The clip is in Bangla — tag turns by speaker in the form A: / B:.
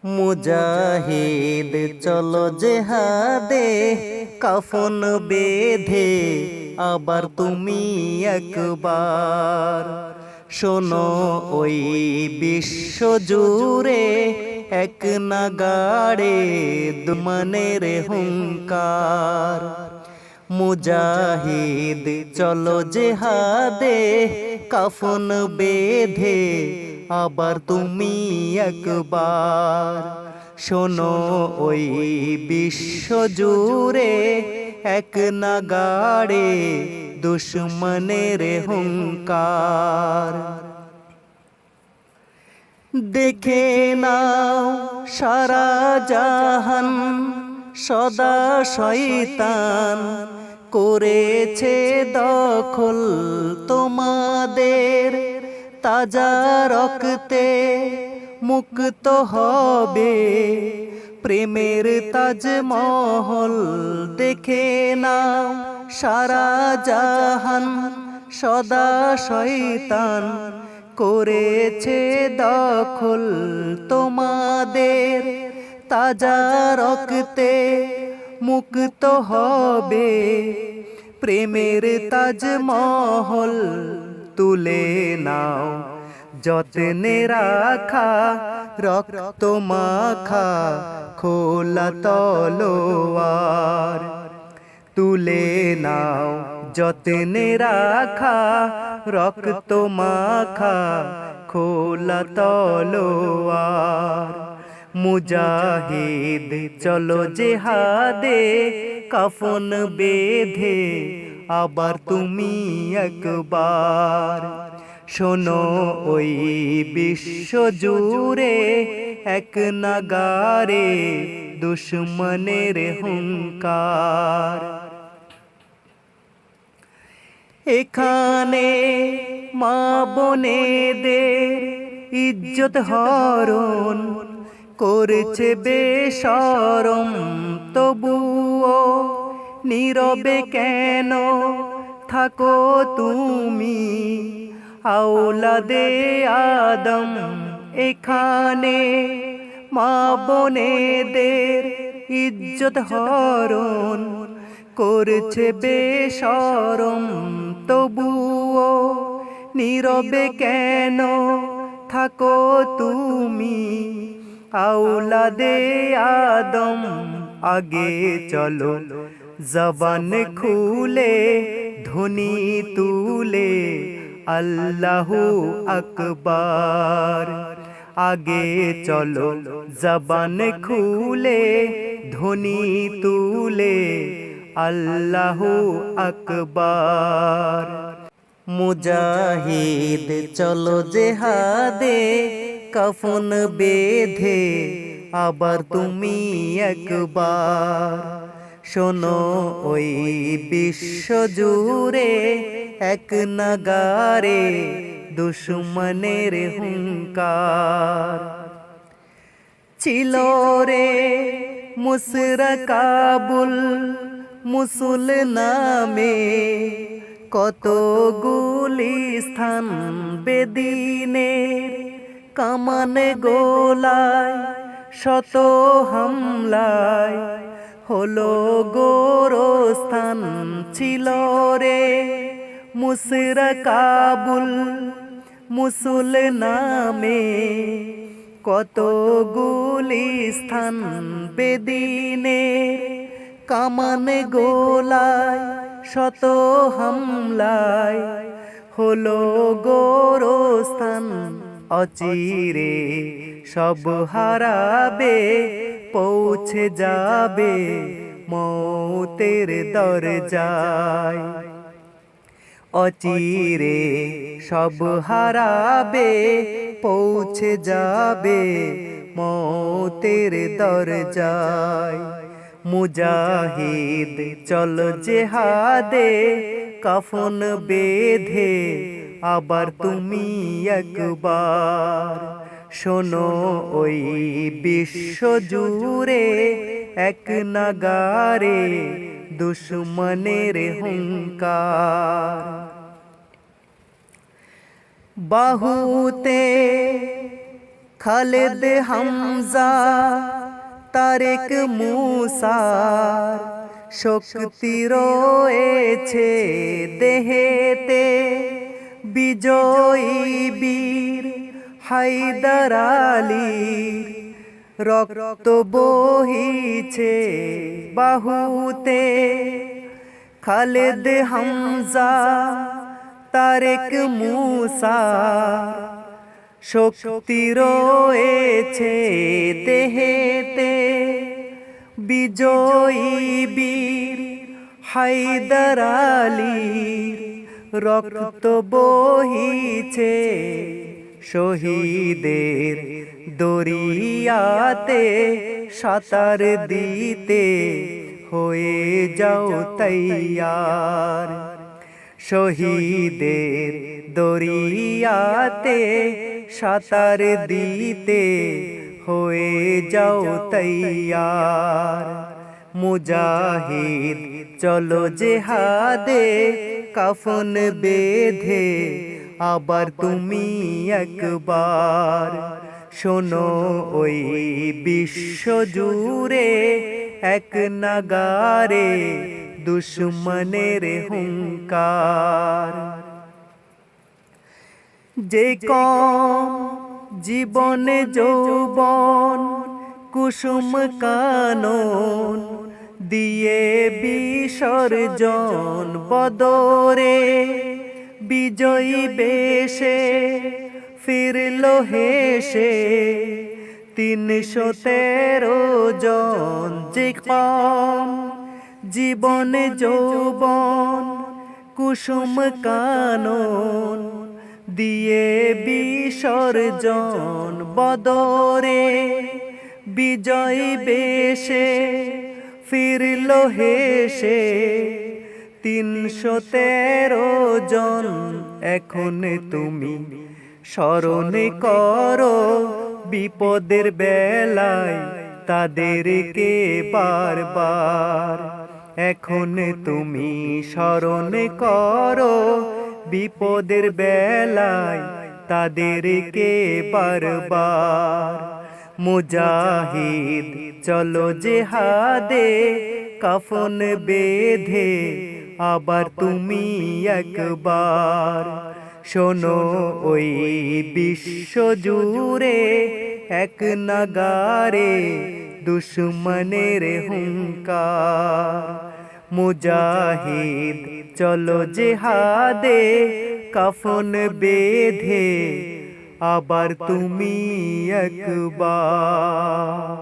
A: মুজাহিদ চলো জেহাদে, কাফন বেঁধে আবার তুমি একবার। শোনো ওই বিশ্ব জুড়ে এক নাগাড়ে দুমানের হুঙ্কার। মুজাহিদ চলো জেহাদে, কাফন বেঁধে আবার তুমি একবার। শোনো ওই বিশ্ব জুড়ে এক নাগাড়ে দুশ্মনের হুঙ্কার। দেখে নাও সারা জাহান, সদা শয়তান করেছে দখল তোমাদের। তাজা রক্তে মুক্ত হবে প্রেমের তাজমহল। দেখে নাও সারা জাহান, সদা শয়তান করেছে দখল তোমাদের। তাজা রক্তে মুক্ত হবে প্রেমের তাজমহল। তুলে নাও যত্নে রাখা রক্ত মাখা খোলা তলোয়ার। তুলে নাও যত্নে রাখা রক্ত মাখা খোলা তলোয়ার। মুজাহিদ চলো জেহাদে, কাফন বেঁধে আবার তুমি একবার। শোনো ওই বিশ্ব জুড়ে এক নাগাড়ে দুশ্মনের হুঙ্কার। এখানে মা বোনেদের ইজ্জত হরণ করেছে বেশরম, তবুও নীরবে কেন থাকো তুমি আওলাদে আদম। এখানে মা বোনেদের ইজ্জত হরণ করেছে বেশরম, তবুও নীরবে কেন থাকো তুমি আওলাদে আদম। আগে চলো জবান খুলে ধ্বনি তুলে আল্লাহু আকবার। আগে চলো জবান খুলে ধ্বনি তুলে আল্লাহু আকবার। মুজাহিদ চলো জেহাদে, কাফন বেঁধে আবার তুমি একবার। শোনো ওই বিশ্ব জুড়ে এক নাগাড়ে দুশ্মনের হুঙ্কার। ছিল রে মুশরিকাবুল মুসুল নামে কত গুলিস্থান বেদিনের। কামানে গোলায় শত হামলায় হলো গোরস্থান। ছিল রে মুশরিকাবুল মুসুল নামে কত গুলিস্থান বেদিনের। কামানে গোলায় শত হামলায় হলো গোরস্থান। অচিরে সব হারাবে পৌঁছে যাবে মৌতের দরজায়। অচিরে সব হারাবে পৌঁছে যাবে মৌতের দরজায়। মুজাহিদ চলো জেহাদে, কাফন বেঁধে আবার তুমি একবার। শোনো ওই বিশ্ব জুড়ে এক নাগাড়ে দুশ্মনের হুঙ্কার। বাহুতে খালেদ হামজা তারেক মুসার শক্তি রয়েছে দেহেতে, বিজয়ী বীর হায়দার আলীর রক্ত বহিছে বাহুতে। খালেদ হামজা তারেক মুসার শক্তি রয়েছে দেহেতে, বিজয়ী বীর হায়দার আলীর রক্ত বহিছে শহীদের দরিয়াতে সাঁতার দিতে হয়ে যাও তৈয়ার। শহীদের দরিয়াতে সাঁতার দিতে হয়ে যাও তৈয়ার। মুজাহিদ চলো জেহাদে কাফন বেঁধে আবার তুমি একবার। শোনো ওই বিশ্ব জুড়ে এক নাগারে দুশ্মনের হুঙ্কার। যে কম জীবনে যৌবন কুসুম কানন দিয়ে বিসর্জন বদরে, বিজয়ী বেশে ফিরল হেসে ৩১৩ জন। যে কম জীবনে যৌবন কুসুম কানন দিয়ে বিসর্জন বদরে, বিজয়ী বেশে ফিরল হেসে ৩১৩ জন। এখন তুমি স্মরণ করো বিপদের বেলায় তাদেরকে বারবার। এখন তুমি স্মরণ করো বিপদের বেলায় তাদেরকে বারবার। মুজাহিদ চলো জেহাদে কাফন বেঁধে আবার তুমি একবার। শোনো ওই বিশ্ব জুড়ে এক নাগারে দুশ্মনের হুঙ্কার। মুজাহিদ চলো জেহাদে কাফন বেঁধে আবার তুমি একবার।